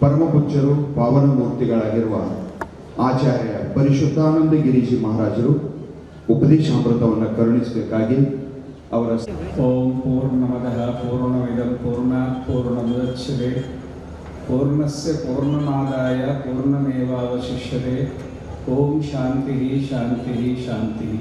ಪರಮಪೂಜ್ಯರು ಪಾವನ ಮೂರ್ತಿಗಳಾಗಿರುವ ಆಚಾರ್ಯ ಪರಿಶುದ್ಧಾನಂದ ಗಿರಿಜಿ ಮಹಾರಾಜರು ಉಪದೇಶಾಮೃತವನ್ನು ಕರುಣಿಸಬೇಕಾಗಿ ಅವರ ಓಂ ಪೂರ್ಣಮದಃ ಪೂರ್ಣಮಿದಂ ಪೂರ್ಣಾತ್ ಪೂರ್ಣಮುದಚ್ಯತೆ ಪೂರ್ಣಸ್ಯ ಪೂರ್ಣಮಾದಾಯ ಪೂರ್ಣಮೇವಾವಶಿಷ್ಯತೆ ಓಂ ಶಾಂತಿ ಶಾಂತಿ ಶಾಂತಿ.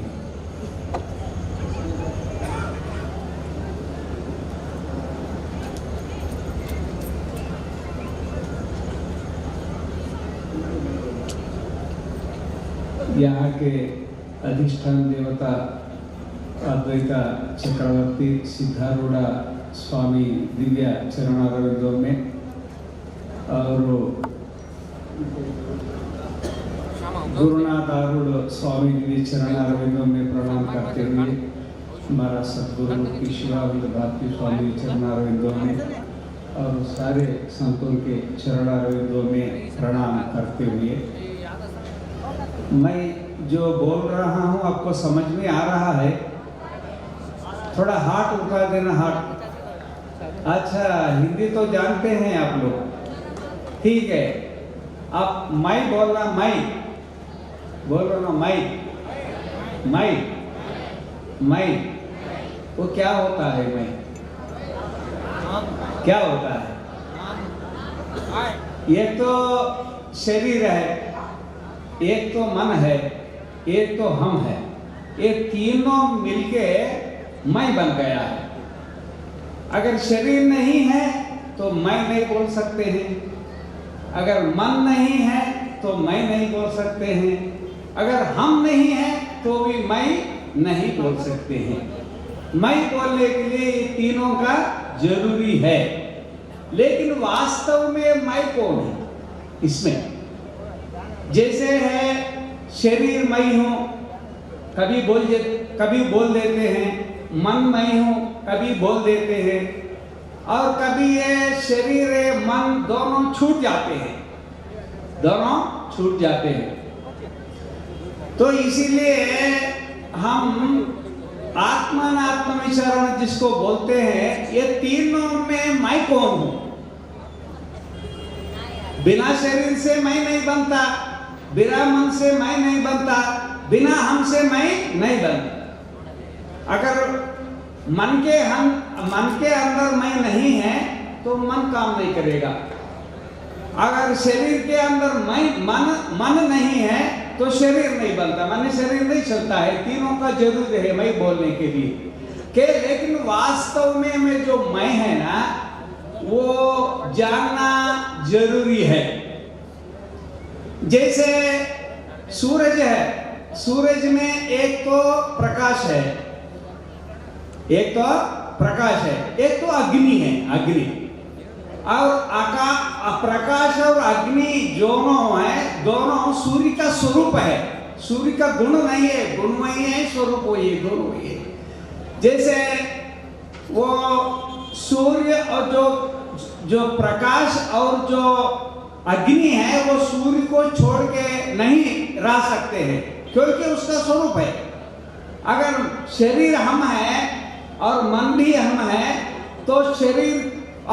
यहाँ के अधिष्ठान देवता अद्वैत चक्रवर्ती सिद्धारूढ़ स्वामी दिव्य चरणारविंदों में और गुरुनाथ आरूढ़ स्वामी दिव्य चरणारविंदों में प्रणाम करते हुए हमारा सदगुरु ईश्वरानंद भारती स्वामी चरणारविंदों में और सारे संतों के चरणारविंदों में प्रणाम करते हुए मैं जो बोल रहा हूँ आपको समझ में आ रहा है? थोड़ा हाथ उठा देना, हाथ. अच्छा, हिंदी तो जानते हैं आप लोग, ठीक है. आप मैं बोलना, मैं बोलो ना, मैं वो क्या होता है? मैं क्या होता है? ये तो शरीर है, एक तो मन है, एक तो हम है. ये तीनों मिलके मैं बन गया है. अगर शरीर नहीं है तो मैं नहीं बोल सकते हैं. अगर मन नहीं है तो मैं नहीं बोल सकते हैं. अगर हम नहीं है तो भी मैं नहीं बोल सकते हैं. मैं बोलने के लिए ये तीनों का जरूरी है. लेकिन वास्तव में मैं कौन है इसमें? जैसे है शरीर मैं हूँ, कभी बोल देते हैं. मन मैं हूँ, कभी बोल देते हैं. और कभी ये शरीर मन दोनों छूट जाते हैं. तो इसीलिए हम आत्मात्म विचारण जिसको बोलते हैं, ये तीनों में मैं कौन हूँ? बिना शरीर से मैं नहीं बनता, बिना मन से मैं नहीं बनता, बिना हम से मैं नहीं बनता. अगर मन के अंदर मैं नहीं है तो मन काम नहीं करेगा. अगर शरीर के अंदर मन नहीं है तो शरीर नहीं बनता, मन शरीर नहीं चलता है. तीनों का जरूरी है मैं बोलने के लिए के. लेकिन वास्तव में जो मैं है ना, वो जानना जरूरी है. जैसे सूरज है, सूरज में एक तो प्रकाश है, एक तो अग्नि है. और प्रकाश और अग्नि दोनों सूर्य का स्वरूप है. सूर्य का गुण नहीं है, गुणमयी है, स्वरूप वही है, दोनों वही है. जैसे वो सूर्य और जो प्रकाश और जो अग्नि है वो सूर्य को छोड़ के नहीं रह सकते हैं, क्योंकि उसका स्वरूप है. अगर शरीर हम है और मन भी हम है तो शरीर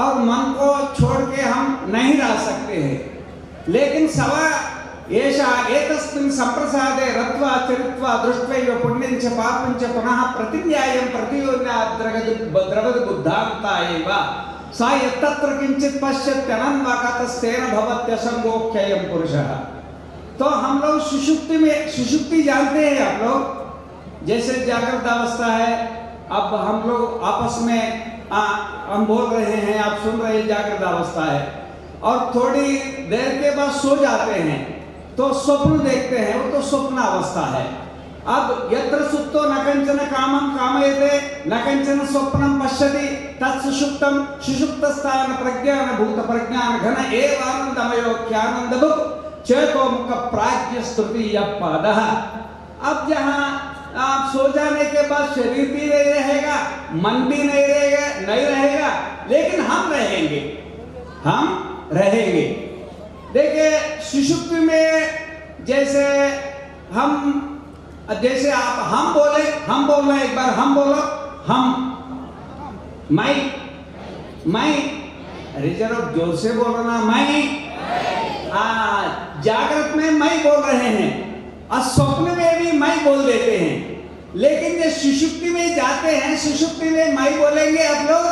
और मन को छोड़ के हम नहीं रह सकते हैं. लेकिन सवा एषा एतस्मिन् संप्रसादे रत्वा चरित्वा दृष्ट्वैव पुण्यं च पापं च पुनः प्रतिन्यायं प्रतियोन्यात् द्रवति बुद्धान्ता एव सा यत्तत्र किंचित पश्यत्यनन्वाकातस्तेन भवत्यसंगोख्ययं पुरुषः. तो हम लोग सुषुप्ति जानते हैं आप लोग. जैसे जागृत अवस्था है, अब हम लोग आपस में हम बोल रहे हैं, आप सुन रहे हैं, जागृत अवस्था है. और थोड़ी देर के बाद सो जाते हैं तो स्वप्न देखते हैं, वो तो स्वप्न अवस्था है. अब यत्र सुप्तो न कंचन कामं कामयते न कंचन स्वप्नं पश्यति तत्सुषुप्तं सुषुप्तस्थान प्रज्ञान भूत प्रज्ञान घन एव आनंदमयोख्यानंदभुक् चेतोमुख प्राज्ञ स्तुतीय पादः. अब जहाँ आप सो जाने के बाद शरीर भी नहीं रहेगा, मन भी नहीं रहेगा, लेकिन हम रहेंगे. देखिए सुषुप्ति में जैसे आप हम बोले, एक बार हम बोलो, हम मैं अरे जरा जोर से बोलो ना, मैं। जागृत में मैं बोल रहे हैं और स्वप्न में भी मैं बोल देते हैं, लेकिन जब सुषुप्ति में जाते हैं, सुषुप्ति में मैं बोलेंगे आप लोग?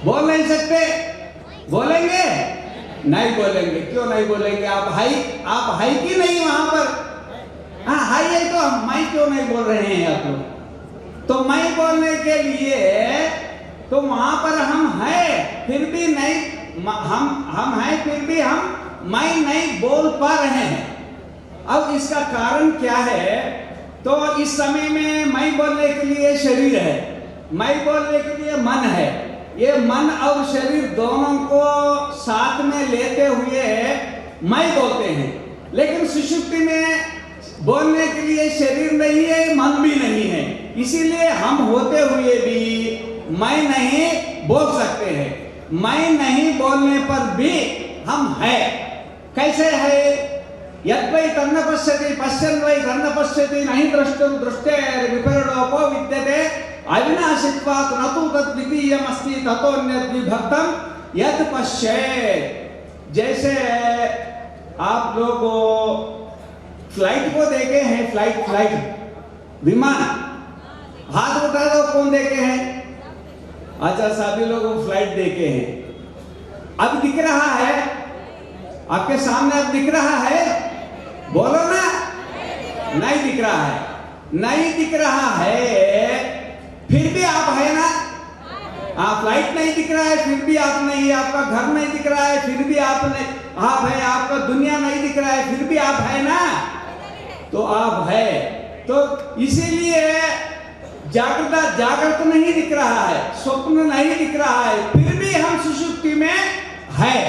बोल नहीं सकते? बोलेंगे? नहीं बोलेंगे। क्यों नहीं बोलेंगे? आप हाई कि नहीं वहां पर? हाँ हाई है तो मैं क्यों नहीं बोल रहे हैं आप लोग? तो मैं बोलने के लिए तो वहां पर हम हैं, फिर भी नहीं, हम हैं फिर भी हम मैं नहीं बोल पा रहे हैं। अब इसका कारण क्या है? तो इस समय में मैं बोलने के लिए शरीर है, मैं बोलने के लिए मन है। ये मन और शरीर दोनों को साथ में लेते हुए मैं बोलते हैं, लेकिन सुषुप्ति में बोलने के लिए शरीर नहीं है, मन भी नहीं है, इसीलिए हम होते हुए भी मैं नहीं बोल सकते हैं। मैं नहीं बोलने पर भी हम है। कैसे है? यद्वै तन्न पश्यति पश्यन् वै तन्न पश्यति नहीं द्रष्टुं दृष्टेर् विपरिणोपो विद्यते अविनाशित्वात् न तु तद्वितीयमस्ति ततोऽन्यद् विभक्तं यत् पश्येत्। जैसे आप लोग फ्लाइट को देखे हैं, फ्लाइट विमान, हाथ उठा दो, कौन देखे हैं? अच्छा, सभी लोग फ्लाइट देखे हैं। अब दिख रहा है आपके सामने, अब दिख रहा है? बोलो ना। नहीं दिख रहा है, नहीं दिख रहा है, फिर भी आप है ना? फ्लाइट नहीं दिख रहा है, फिर भी आप नहीं है। आपका घर नहीं दिख रहा है, फिर भी आप नहीं, आप है। आपका दुनिया नहीं दिख रहा है, फिर भी आप है ना? तो आप है। तो इसीलिए जागृत नहीं दिख रहा है, स्वप्न नहीं दिख रहा है, फिर भी हम सुषुप्ति में है,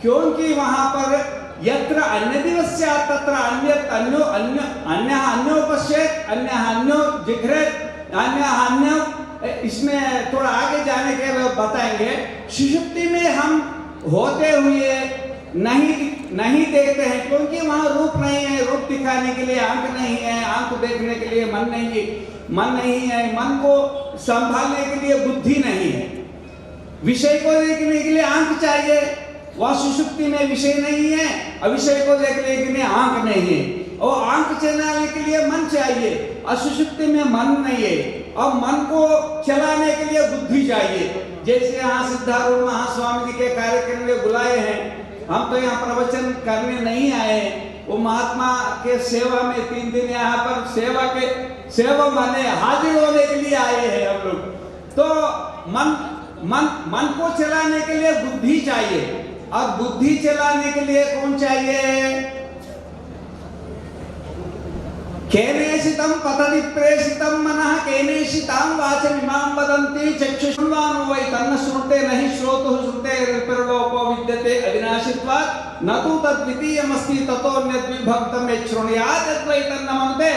क्योंकि वहां पर यत्र अन्य दिवस्य तत्र अन्यो पश्येत् अन्यो जिघ्रेत् अन्यो। इसमें थोड़ा आगे जाने के लिए बताएंगे। सुषुप्ति में हम होते हुए नहीं देखते हैं, क्योंकि वहां रूप नहीं है। रूप दिखाने के लिए आंख नहीं है, आंख देखने के लिए मन नहीं है, मन को संभालने के लिए बुद्धि नहीं है, विषय को देखने के लिए आंख चाहिए। वह सुषुप्ति में विषय नहीं है, अविषय को देखने के लिए आंख नहीं है, और आंख चलाने के लिए मन चाहिए, और सुषुप्ति में मन नहीं है, और मन को चलाने के लिए बुद्धि चाहिए। जैसे यहाँ सिद्धारूढ़ महास्वामी जी के कार्यक्रम में बुलाए हैं, हम तो यहाँ प्रवचन करने नहीं आए, वो महात्मा के सेवा में 3 दिन यहाँ पर सेवा माने हाजिर होने के लिए आए हैं हम लोग। तो मन को चलाने के लिए बुद्धि चाहिए, और बुद्धि चलाने के लिए कौन चाहिए? केनेशितं पतति प्रेषितं मनः केनेशितां वाचमिमां वदन्ति चक्षुषुन्वानो वै तन्न श्रुते नहि श्रोतुः श्रुतेर्विपरिणोपो विद्यते अविनाशित्वात् न तु तद्वितीयमस्ति ततोऽन्यद् विभक्तं यच्छृणुयात् यद्वै तन्न मनुते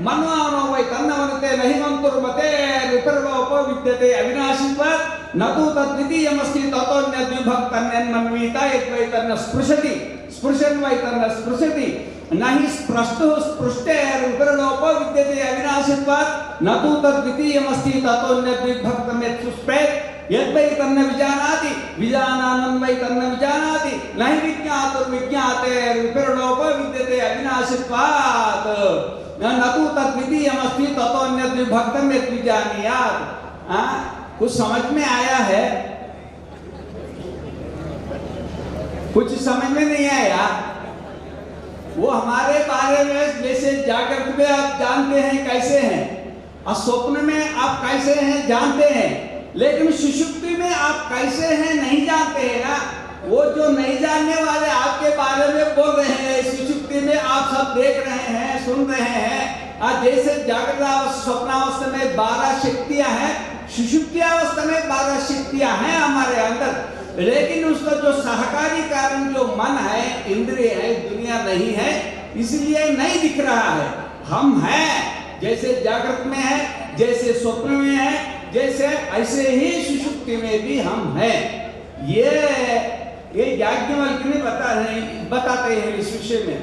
मन्वानो वै तन्न मनुते नहि मन्तुर्मतेर्विपरिणोपो विद्यते अविनाशित्वात् न तु तद्वितीयमस्ति ततोऽन्यद् विभक्तं यन्मन्वीता यद्वै तन्न स्पृशति स्पृशन् वै तन्न स्पृशति नहीं स्पृष्टुः स्पृष्टेर्विपरिणोपो विद्यते अविनाशित्वात् न तु तद्वितीयमस्ति ततोऽन्यद् विभक्तं यच्छुष्पेत् यद्वै तन्न विजानाति विजानानं वै तन्न विजानाति नहि विज्ञातुर्विज्ञातेर्विपरिणोपो विद्यते अविनाशित्वात् न तु तद्वितीयमस्ति ततोऽन्यद् विभक्तं यद्विजानीयात्। कुछ समझ में आया है? कुछ समझ में नहीं आया? वो हमारे बारे में, जैसे जागृत में आप जानते हैं कैसे हैं, और स्वप्न में आप कैसे हैं जानते हैं, लेकिन सुषुप्ति में आप कैसे हैं नहीं जानते हैं ना। वो जो नहीं जानने वाले आपके बारे में बोल रहे हैं, सुषुप्ति में आप सब देख रहे हैं, सुन रहे हैं। जैसे जागृत स्वप्नावस्था में 12 शक्तियां हैं, सुषुप्ति अवस्था में 12 शक्तियां हैं हमारे अंदर, लेकिन उसका जो सहकारी कारण जो मन है, इंद्रिय है, दुनिया नहीं है, इसलिए नहीं दिख रहा है। हम हैं, जैसे जागृत में है, जैसे स्वप्न में है, जैसे ऐसे ही सुषुप्ति में भी हम हैं। ये याज्ञवल्क्य ने बताते हैं इस विषय में।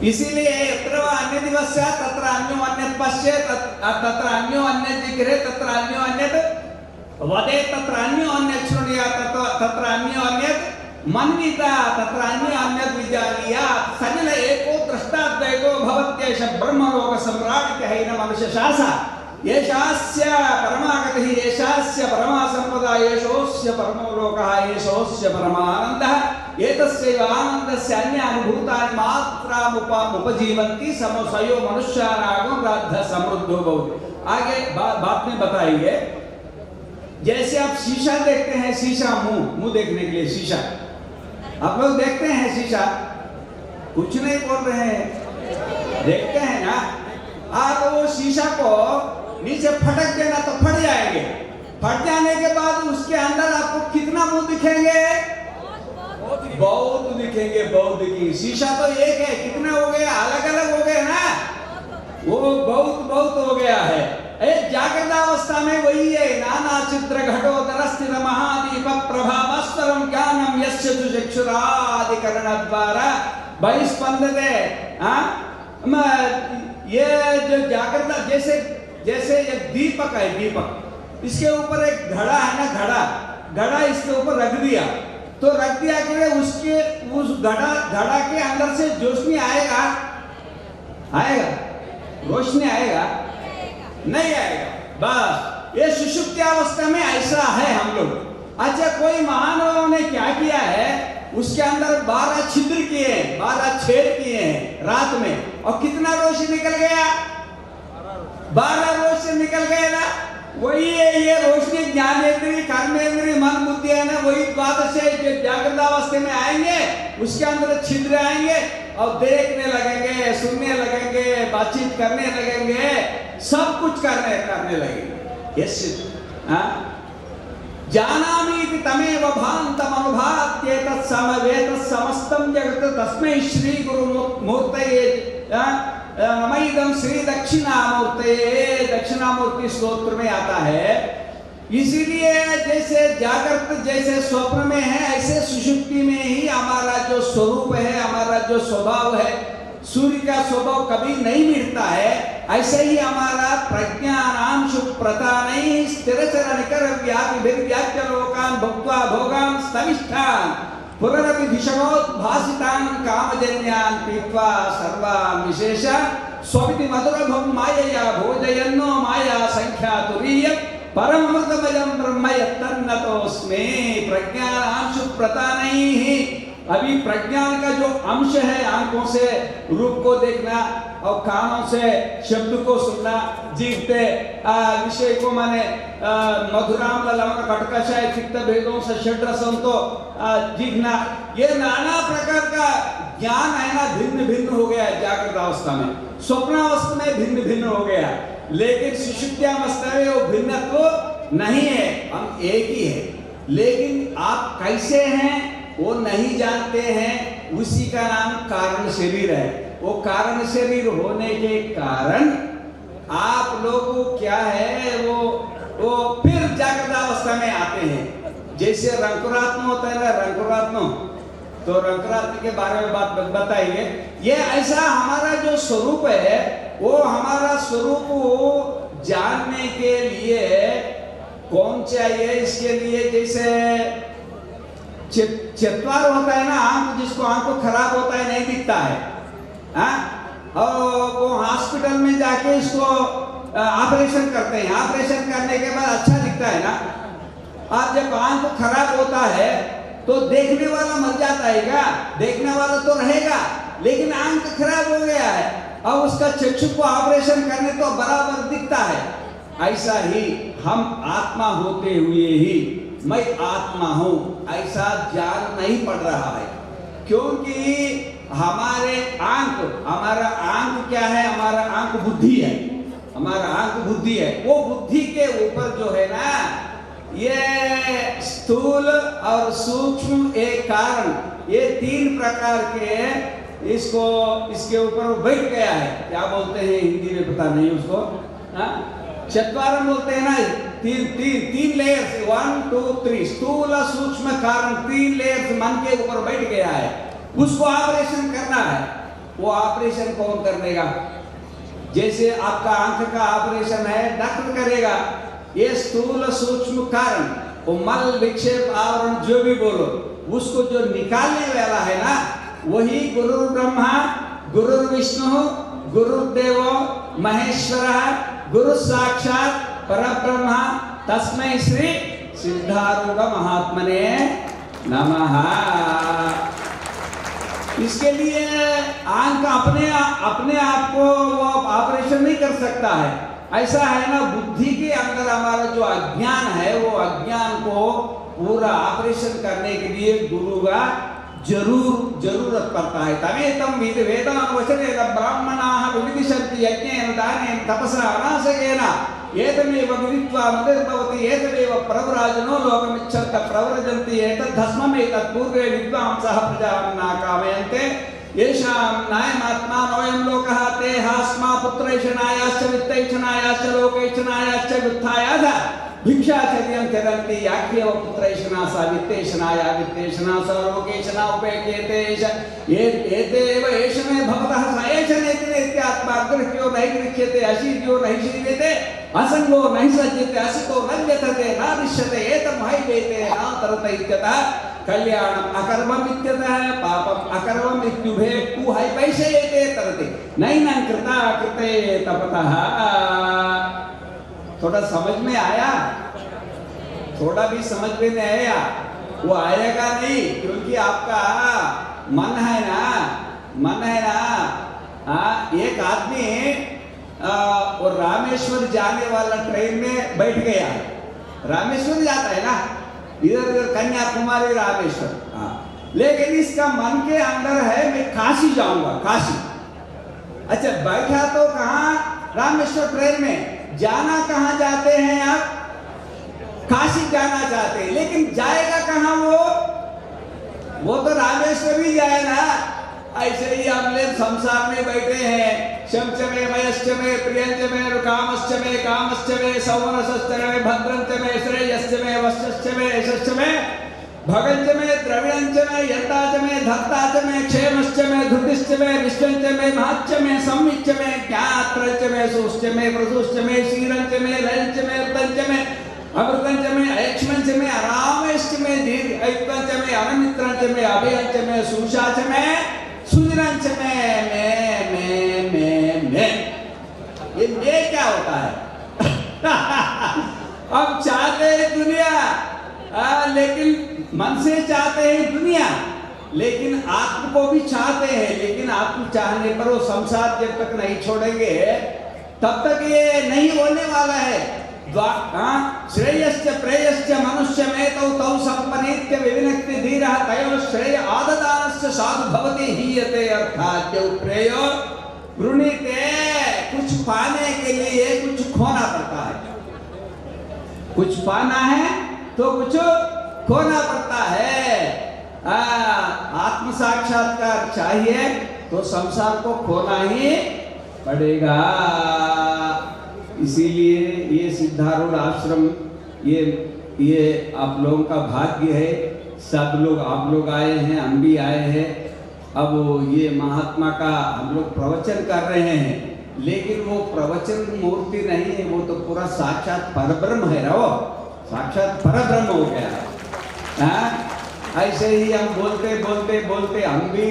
इसीलिए यत्र वा अन्य दिवस तत्र अन्यो अन्यत् पश्येत् तत्र अन्यो अन्यत् जिघ्रेत् तत्र अन्यो अन्यत् वदेत् तत्र अन्यो अन्यत् शृणुयात् तत्र अन्यो अन्यत् मन्विता तत्र अन्यो अन्यत् विजानीयात् सजल एको द्रष्टाद्वैतो भवत्येष ब्रह्मलोक सम्राट् हैन मनुष्य शासा येषास्य परमागतिः येषास्य परमा सम्पदा येषोऽस्य परमो लोकः येषोऽस्य परमानन्दः एतस्यैव आनन्दस्य अन्य अनुभूतानि मात्राम् उपजीवन्ति समसयो मनुष्यानागो राद्ध समृद्धो भवति। आगे बात में बताइए, जैसे आप शीशा देखते हैं, शीशा मुंह देखने के लिए शीशा आप लोग देखते हैं, शीशा कुछ नहीं बोल रहे हैं, देखते हैं ना आप। वो शीशा को नीचे फटक देना तो फट जाएंगे, फट जाने के बाद उसके अंदर आपको कितना मुंह दिखेंगे? बहुत दिखेंगे, बहुत दिखेंगे। शीशा तो एक है, कितना हो गया? अलग अलग हो गए ना, वो बहुत हो गया है। जागृत अवस्था में वही है, नाना चित्र घटोदर स्थित महादीप प्रभावस्वरम ज्ञानम यस्य चक्षुरादिकरण द्वारा बहिस्पंदते। ये जो जागृत जैसे एक दीपक है, दीपक इसके ऊपर एक घड़ा है ना, घड़ा इसके ऊपर रख दिया तो रख दिया कि उसके उस घड़ा के अंदर से रोशनी आएगा? रोशनी आएगा? नहीं आएगा। बस ये सुषुप्ति अवस्था में ऐसा है हम लोग। अच्छा, कोई महानुभाव ने क्या किया है, उसके अंदर 12 छिद्र किए, 12 छेद किए हैं रात में, और कितना रोशनी निकल गया? 12 रोशनी निकल गए ना। वही है ये रोशनी, ज्ञानेंद्रिय कर्मेंद्रिय मन बुद्धि है ना, वही द्वादश जागृत अवस्था में आएंगे, उसके अंदर छिद्र आएंगे और देखने लगेंगे, सुनने लगेंगे, बातचीत करने लगेंगे, सब कुछ करने लगेंगे। यस, जानामीति तमेव भान्तम अनुभात्ये तत्समवेत समस्तं जगत् तस्मै श्री गुरु मूर्तये नमैदं श्री दक्षिणामूर्तये। दक्षिणामूर्ति स्तोत्र में आता है। इसीलिए जैसे जागृत जैसे स्वप्न में है, ऐसे सुषुप्ति में ही हमारा जो स्वरूप है, हमारा जो स्वभाव है, सूर्य का स्वभाव कभी नहीं मिटता है। ऐसे ही हमारा प्रज्ञानांश प्रतानैः स्थिरचर निकर व्याप्य लोकान् भुक्त्वा भोगान् स्तमिष्ठान् पुनरपि दिशवोद्भासितान् कामजन्यान् पीत्वा सर्वान् विशेष स्वपिति मधुरभं मायया भोजयन्नो माया संख्यातुरीयं परममृतमयं ब्रह्म यत्तन्नतोऽस्मि। प्रज्ञानांश प्रतानैः, अभी प्रज्ञान का जो अंश है, आंखों से रूप को देखना और कानों से शब्द को सुनना, जीवते विषय को माने मधुराम ललम कटकशाय चित्त भेदों से षड्रसों तो जीवना, ये नाना प्रकार का ज्ञान है ना, भिन्न भिन्न हो गया है जागृत अवस्था में। स्वप्नावस्था में भिन्न भिन्न हो गया, लेकिन सुषुप्त्यावस्था में वो भिन्नत्व नहीं है, हम एक ही है। लेकिन आप कैसे हैं वो नहीं जानते हैं, उसी का नाम कारण शरीर है। वो कारण शरीर होने के कारण आप लोग क्या है, वो फिर जागृत अवस्था में आते हैं। जैसे रंकुरात्मा होता है ना, रंकुरात्मा, तो रंकुरात्मा के बारे में बात बताएंगे। ये ऐसा हमारा जो स्वरूप है, वो हमारा स्वरूप जानने के लिए कौन चाहिए? इसके लिए जैसे चत्वार होता है ना, आंख, जिसको आंख को खराब होता है, नहीं दिखता है, और वो हॉस्पिटल में जाके इसको ऑपरेशन करते हैं। ऑपरेशन करने के बाद अच्छा दिखता है ना। अब जब आंख खराब होता है तो देखने वाला मर जाता है क्या? देखने वाला तो रहेगा, लेकिन आंख खराब हो गया है, अब उसका चक्षु को ऑपरेशन करने तो बराबर दिखता है। ऐसा ही हम आत्मा होते हुए ही मैं आत्मा हूं ऐसा जान नहीं पड़ रहा है, क्योंकि हमारा आंख क्या है? हमारा आंख बुद्धि है, हमारा आंख बुद्धि है। वो बुद्धि के ऊपर जो है ना, ये स्थूल और सूक्ष्म एक कारण, ये 3 प्रकार के इसके ऊपर बैठ गया है। क्या बोलते हैं हिंदी में पता नहीं उसको, चत्वारम बोलते हैं ना, तीन लेयर्स, 1 2 3 स्थूल सूक्ष्म कारण 3 लेयर्स मन के ऊपर बैठ गया है, उसको ऑपरेशन करना है। वो ऑपरेशन कौन कर देगा? जैसे आपका आंख का ऑपरेशन है, डॉक्टर करेगा। ये स्थूल सूक्ष्म कारण, वो मल विक्षेप आवरण जो भी बोलो, उसको जो निकालने वाला है ना, वही गुरु ब्रह्मा गुरु विष्णु गुरुदेव महेश्वर गुरु साक्षात परब्रह्म तस्मै श्री सिद्धारूढ़ महात्मने नमः। इसके लिए आंख अपने आप को वो ऑपरेशन नहीं कर सकता है। ऐसा है ना, बुद्धि के अंदर हमारा जो अज्ञान है, वो अज्ञान को पूरा ऑपरेशन करने के लिए गुरु का जरूरत पड़ता है। तमेतम वेदान वचनेन ब्राह्मणाः विविदिशन्ति यज्ञेन दानेन तपसा अनासकेन एतमेव विदित्वा मतिर्भवति एतमेव प्रव्राजनो लोकमिच्छन्त प्रव्रजन्ति एतद्धस्ममेतत् पूर्वे विद्वांसः प्रजां न कामयन्ते येषां नायमात्मानोऽयं लोकः ते हास्मा पुत्रैषणायाश्च वित्तैषणायाश्च लोकैषणायाश्च वृत्थायाध भिक्षाचर्यं चरन्ति याज्ञेव पुत्रैषणा सा वित्तेषणाया वित्तेषणा सा लोकेषणा उपेक्ष्यते एतेव एषणे भवतः स एषणेति नेत्यात्मा गृह्यो नहि गृह्यते अशीर्यो नहि शीर्यते असंगो नहि सज्जते असितो न व्यथते न दृश्यते एतं हैवेते न तरत इत्यतः कल्याणम अकर्मम इत्यतः पापम अकर्मम इत्युभे तु है वैषयेते तरते नैनं कृता कृते तपतः। थोड़ा समझ में आया? थोड़ा भी समझ में नहीं आया? वो आएगा नहीं, क्योंकि आपका मन है ना। एक आदमी और रामेश्वर जाने वाला ट्रेन में बैठ गया। रामेश्वर जाता है ना, इधर कन्याकुमारी रामेश्वर। लेकिन इसका मन के अंदर है मैं काशी जाऊंगा, काशी। अच्छा, बैठा तो कहाँ? रामेश्वर ट्रेन में। जाना कहाँ जाते हैं आप? काशी जाना चाहते हैं, लेकिन जाएगा कहाँ वो तो रामेश्वर ही जाए ना। ऐसे ही हम लोग संसार में बैठे हैं। शंच में मयश्च में प्रियंच में कामश्च में सौमनसश्च में भद्रंच में श्रेयश्च में वश्यश्च में यशश्च में भगंच में द्रविणंच में यन्ताच में धत्ताच में क्षेमश्च में धृतिश्च में विश्वंच में महच्च में संविच्च में ज्ञात्रंच में सुश्च में प्रसुश्च में शीरंच में लयंच में अर्थंच में अमृतंच में ऐक्ष्मंच में अरामेश्च में दीर्घ ऐक्तंच में अनमित्रंच में अभयंच में सुशाच में सुजरंच में ये मैं क्या होता है? अब चाहते हैं दुनिया, लेकिन मन से चाहते हैं दुनिया, लेकिन आत्म को भी चाहते हैं। लेकिन आत्म चाहने पर वो संसार जब तक नहीं छोड़ेंगे तब तक ये नहीं होने वाला है। श्रेयश्च प्रेयश्च मनुष्य में तौ संपन्नित्य विविनक्ति धीरः तयोः श्रेय आददानस्य साधु भवति हीयते अर्थात् जो प्रेय वृणीते। कुछ पाने के लिए कुछ खोना पड़ता है। कुछ पाना है तो कुछ खोना पड़ता है। आत्म साक्षात्कार चाहिए तो संसार को खोना ही पड़ेगा। इसीलिए ये सिद्धारूढ़ आश्रम ये आप लोगों का भाग्य है। सब लोग, आप लोग आए हैं, हम भी आए हैं। अब ये महात्मा का हम लोग प्रवचन कर रहे हैं, लेकिन वो प्रवचन मूर्ति नहीं है, वो तो पूरा साक्षात परब्रह्म है ना। वो साक्षात परब्रह्म हो गया। ऐसे ही हम बोलते हम भी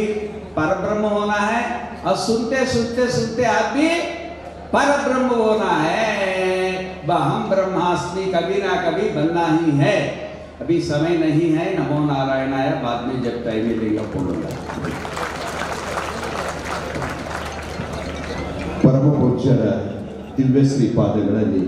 परब्रह्म होना है, और सुनते आप भी परब्रह्म होना है। हम ब्रह्मास्मि कभी ना कभी बनना ही है। अभी समय नहीं है। नमो नारायणाय। बाद में जब टाइम मिलेगा बोलूंगा। परम पूज्ಯರ ದಿವ್ಯ ಶ್ರೀಪಾದಗಳಲ್ಲಿ